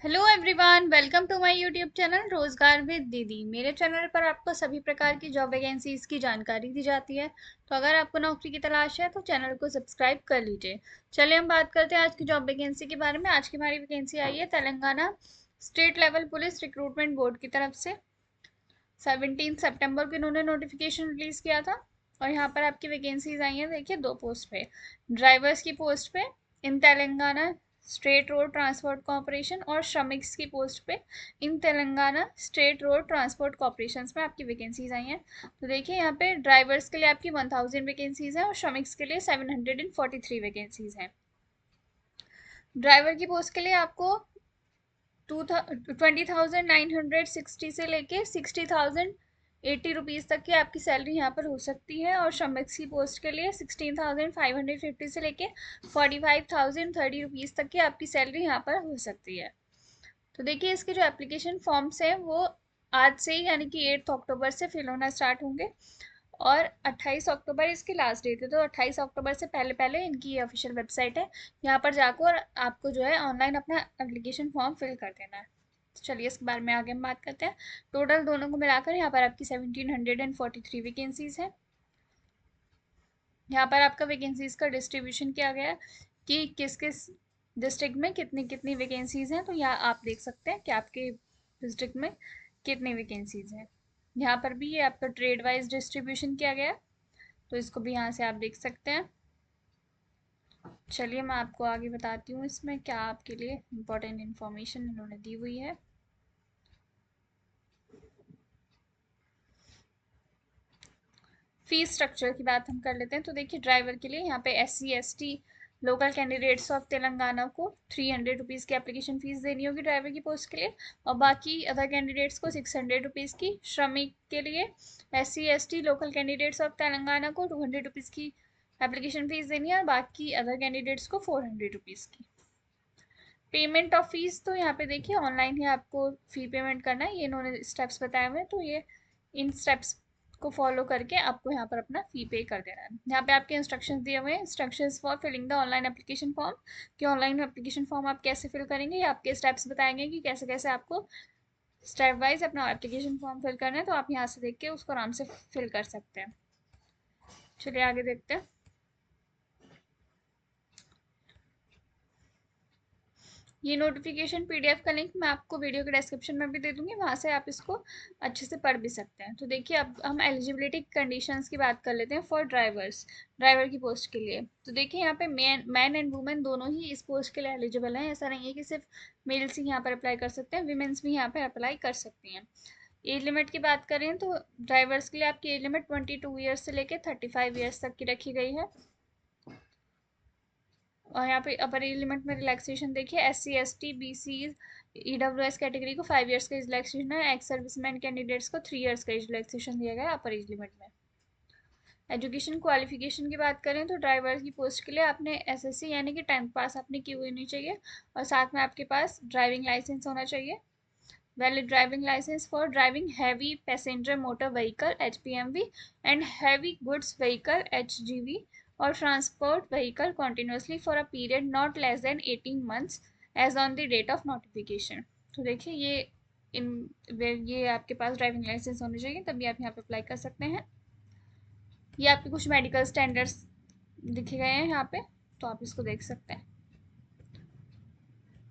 Hello everyone, welcome to my YouTube channel रोजगार with दीदी। मेरे चैनल पर आपको सभी प्रकार की जॉब वैकेंसीज की जानकारी दी जाती है। तो अगर आपको नौकरी की तलाश है तो चैनल को सब्सक्राइब कर लीजिए। चलिए हम बात करते हैं आज की जॉब वैकेंसी के बारे में। आज की हमारी वैकेंसी आई है Telangana state level police recruitment board की तरफ से। 17 सितंबर को इन्होंने नोटिफिकेशन रिलीज किया था और यहाँ पर आपकी वैकेंसीज आई हैं। देखिए, दो पोस्ट पे, ड्राइवर्स की पोस्ट पे in Telangana state road transport corporation और श्रमिक्स की पोस्ट पे in Telangana state road transport corporation में आपकी वैकेंसीज आई हैं। तो देखिए, यहाँ पे ड्राइवर्स के लिए आपकी 1000 वैकेंसीज हैं और श्रमिक्स के लिए 743 वैकेंसीज हैं। ड्राइवर की पोस्ट के लिए आपको 20,960 से लेके 60,080 रुपीज़ तक की आपकी सैलरी यहाँ पर हो सकती है। और श्रमिक्स की पोस्ट के लिए 16,550 से लेके 45,030 रुपीज़ तक की आपकी सैलरी यहाँ पर हो सकती है। तो देखिए, इसके जो एप्लीकेशन फॉर्म्स हैं वो आज से ही यानी कि 8 अक्टूबर से फिल होना स्टार्ट होंगे और 28 अक्टूबर इसकी लास्ट डेट है। तो 28 अक्टूबर से पहले पहले इनकी ये ऑफिशियल वेबसाइट है, यहाँ पर जाकर आपको जो है ऑनलाइन अपना एप्लीकेशन फॉर्म फिल कर देना है। तो चलिए इसके बारे में आगे हम बात करते हैं। टोटल दोनों को मिलाकर यहाँ पर आपकी 1743 वैकेंसीज है। यहाँ पर आपका वैकेंसीज का डिस्ट्रीब्यूशन किया गया है कि किस किस डिस्ट्रिक्ट में कितनी कितनी वैकेंसीज हैं। तो यहाँ आप देख सकते हैं कि आपके डिस्ट्रिक्ट में कितनी वैकेंसीज हैं। यहाँ पर भी ये आपका ट्रेड वाइज डिस्ट्रीब्यूशन किया गया है, तो इसको भी यहाँ से आप देख सकते हैं। चलिए मैं आपको आगे बताती हूँ इसमें क्या आपके लिए इम्पोर्टेंट इन्फॉर्मेशन इन्होंने दी हुई है। फीस स्ट्रक्चर की बात हम कर लेते हैं। तो देखिए, ड्राइवर के लिए यहाँ पे SC ST local candidates of Telangana को 300 रुपीज़ की एप्लीकेशन फीस देनी होगी ड्राइवर की पोस्ट के लिए, और बाकी अदर कैंडिडेट्स को 600 रुपीज़ की। श्रमिक के लिए SC ST local candidates of Telangana को 200 रुपीज़ की एप्लीकेशन फीस देनी है और बाकी अदर कैंडिडेट्स को 400 रुपीज़ की। पेमेंट ऑफ फीस तो यहाँ पे देखिए ऑनलाइन ही आपको फी पेमेंट करना है, ये इन्होंने स्टेप्स बताए हुए हैं। तो ये इन स्टेप्स को फॉलो करके आपको यहाँ पर अपना फी पे कर देना है। यहाँ पे आपके इंस्ट्रक्शंस दिए हुए हैं, instructions for filling the online application form, कि ऑनलाइन एप्लीकेशन फॉर्म आप कैसे फिल करेंगे। ये आपके स्टेप्स बताएंगे कि कैसे कैसे आपको स्टेप वाइज अपना एप्लीकेशन फॉर्म फिल करना है। तो आप यहाँ से देख के उसको आराम से फिल कर सकते हैं। चलिए आगे देखते हैं। ये नोटिफिकेशन PDF का लिंक मैं आपको वीडियो के डिस्क्रिप्शन में भी दे दूंगी, वहां से आप इसको अच्छे से पढ़ भी सकते हैं। तो देखिए, अब हम एलिजिबिलिटी कंडीशंस की बात कर लेते हैं फॉर ड्राइवर की पोस्ट के लिए। तो देखिए, यहाँ पे मैन एंड वुमेन दोनों ही इस पोस्ट के लिए एलिजिबल हैं। ऐसा नहीं है कि सिर्फ मेल्स ही यहाँ पर अप्लाई कर सकते हैं, वीमेंस भी यहाँ पर अप्लाई कर सकती हैं। एज लिमिट की बात करें तो ड्राइवर्स के लिए आपकी एज लिमिट 22 ईयर्स से लेकर 35 ईयर्स तक की रखी गई है। और यहाँ पे अपर एज लिमिट में रिलैक्सेशन देखिए, SC ST BC EWS category को 5 इयर्स का एज रिलैक्सेशन है। एक्स सर्विसमैन कैंडिडेट्स को 3 इयर्स का एज रिलैक्सेशन दिया गया है अपर एज लिमिट में। एजुकेशन क्वालिफिकेशन की बात करें तो ड्राइवर की पोस्ट के लिए आपने SSC यानी कि 10th पास आपने की हुई होनी चाहिए और साथ में आपके पास ड्राइविंग लाइसेंस होना चाहिए, valid driving licence for driving heavy passenger motor vehicle HPMV and heavy goods vehicle HGV or transport vehicle continuously for a period not less than 18 months as on the date of notification। तो देखिए, इन ये आपके पास driving licence होने चाहिए, तभी आप यहाँ पे अप्लाई कर सकते हैं। ये आपके कुछ मेडिकल स्टैंडर्ड्स लिखे गए हैं यहाँ पे, तो आप इसको देख सकते हैं।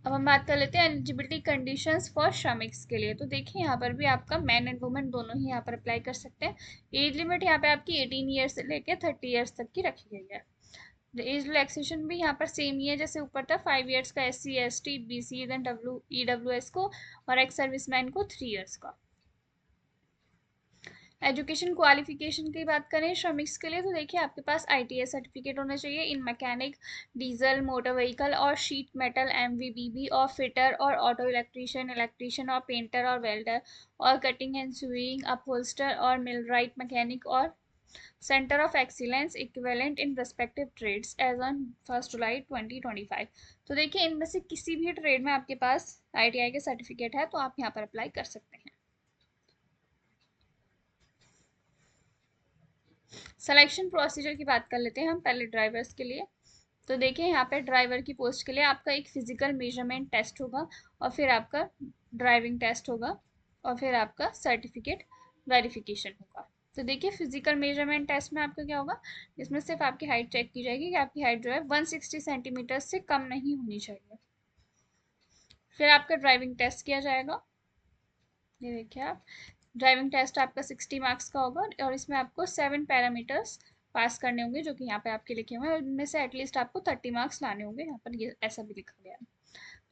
अब हम बात कर लेते हैं एलिजिबिलिटी कंडीशंस फॉर श्रमिक्स के लिए। तो देखिए, यहाँ पर भी आपका मैन एंड वुमेन दोनों ही यहाँ पर अप्लाई कर सकते हैं। एज लिमिट यहाँ पे आपकी 18 ईयर्स से लेकर 30 ईयर्स तक की रखी गई है। एज रिलैक्सेशन भी यहाँ पर सेम ही है जैसे ऊपर था, 5 इयर्स का SC ST BC then EWS को और एक्स सर्विसमैन को 3 इयर्स का। एजुकेशन क्वालिफिकेशन की बात करें श्रमिक्स के लिए तो देखिए, आपके पास ITS सर्टिफिकेट होना चाहिए in mechanic, diesel motor vehicle और शीट मेटल MVBB और फिटर और ऑटो इलेक्ट्रीशियन और पेंटर और वेल्डर और कटिंग एंड सुइंग अपहोल्स्टर और मिलराइट मैकेनिक और centre of excellence equivalent in respective trades as on 1 July 2025। तो देखिए, इनमें से किसी भी ट्रेड में आपके पास ITI के सर्टिफिकेट है तो आप यहाँ पर अप्लाई कर सकते हैं। सिलेक्शन प्रोसीजर की बात कर लेते हैं हम पहले ड्राइवर्स के लिए। तो देखिए यहाँ पे ड्राइवर की पोस्ट के लिए आपका एक फिजिकल मेजरमेंट टेस्ट होगा, और फिर आपका ड्राइविंग टेस्ट होगा, और फिर आपका सर्टिफिकेट वेरिफिकेशन होगा। तो देखिए फिजिकल मेजरमेंट टेस्ट में आपका क्या होगा, इसमें सिर्फ आपकी हाइट चेक की जाएगी कि आपकी हाइट जो है 160 सेंटीमीटर से कम नहीं होनी चाहिए। फिर आपका ड्राइविंग टेस्ट किया जाएगा। ये देखिए आप, ड्राइविंग टेस्ट आपका 60 मार्क्स का होगा, और इसमें आपको 7 पैरामीटर्स पास करने होंगे जो कि यहाँ पे आपके लिखे हुए हैं, इनमें से एटलीस्ट आपको 30 मार्क्स लाने होंगे, यहाँ पर ये ऐसा भी लिखा गया है।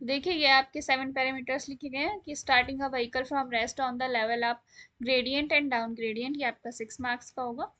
तो देखिए ये आपके 7 पैरामीटर्स लिखे गए हैं कि starting a vehicle from rest on the level up, gradient and down gradient, ये आपका 6 मार्क्स का होगा।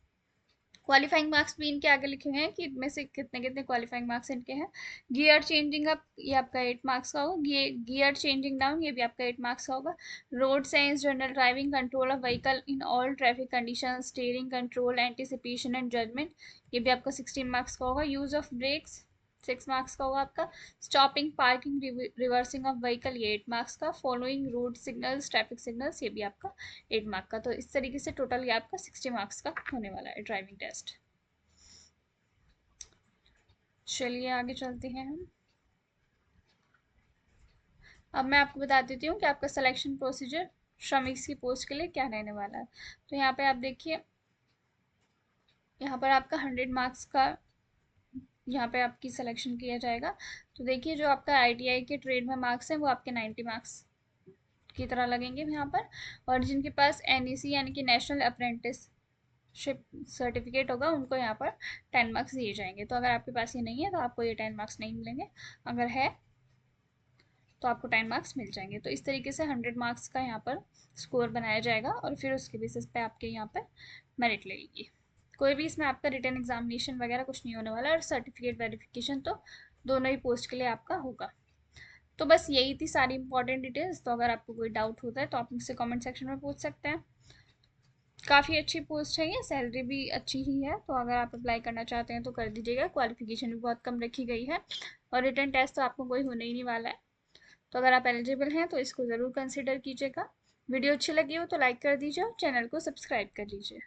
क्वालिफाइंग मार्क्स भी इनके आगे लिखे हुए हैं कि इनमें से कितने कितने क्वालिफाइंग मार्क्स इनके हैं। गियर चेंजिंग अप, ये आपका 8 मार्क्स का होगा। गियर चेंजिंग डाउन, ये भी आपका 8 मार्क्स का होगा। Road science, general driving, control of vehicle in all traffic condition, steering control, anticipation and judgement, ये भी आपका 16 मार्क्स का होगा। यूज ऑफ ब्रेक्स 6 मार्क्स का होगा आपका। Stopping, parking, reversing of vehicle, ये 8 मार्क्स का। Following road signals, traffic signals, ये भी आपका 8 मार्क्स का। तो इस तरीके से टोटल ये आपका 60 मार्क्स का होने वाला है ड्राइविंग टेस्ट। चलिए आगे चलते हैं हम। अब मैं आपको बता देती हूँ कि आपका सिलेक्शन प्रोसीजर श्रमिक की पोस्ट के लिए क्या रहने वाला है। तो यहाँ पे आप देखिए, यहाँ पर आपका 100 मार्क्स का यहाँ पे आपकी सिलेक्शन किया जाएगा। तो देखिए जो आपका आईटीआई के ट्रेड में मार्क्स हैं वो आपके 90 मार्क्स की तरह लगेंगे यहाँ पर, और जिनके पास एनईसी यानी कि नेशनल अप्रेंटिसशिप सर्टिफिकेट होगा उनको यहाँ पर 10 मार्क्स दिए जाएंगे। तो अगर आपके पास ये नहीं है तो आपको ये 10 मार्क्स नहीं मिलेंगे, अगर है तो आपको 10 मार्क्स मिल जाएंगे। तो इस तरीके से 100 मार्क्स का यहाँ पर स्कोर बनाया जाएगा, और फिर उसके बेसिस पे आपके यहाँ पर मेरिट लगेगी। कोई भी इसमें आपका रिटर्न एग्जामिनेशन वगैरह कुछ नहीं होने वाला है, और सर्टिफिकेट वेरिफिकेशन तो दोनों ही पोस्ट के लिए आपका होगा। तो बस यही थी सारी इंपॉर्टेंट डिटेल्स। तो अगर आपको कोई डाउट होता है तो आप मुझसे कमेंट सेक्शन में पूछ सकते हैं। काफ़ी अच्छी पोस्ट है ये, सैलरी भी अच्छी ही है, तो अगर आप अप्लाई करना चाहते हैं तो कर दीजिएगा। क्वालिफिकेशन भी बहुत कम रखी गई है, और रिटर्न टेस्ट तो आपको कोई होने ही नहीं वाला है। तो अगर आप एलिजिबल हैं तो इसको ज़रूर कंसिडर कीजिएगा। वीडियो अच्छी लगी हो तो लाइक कर दीजिए और चैनल को सब्सक्राइब कर लीजिए।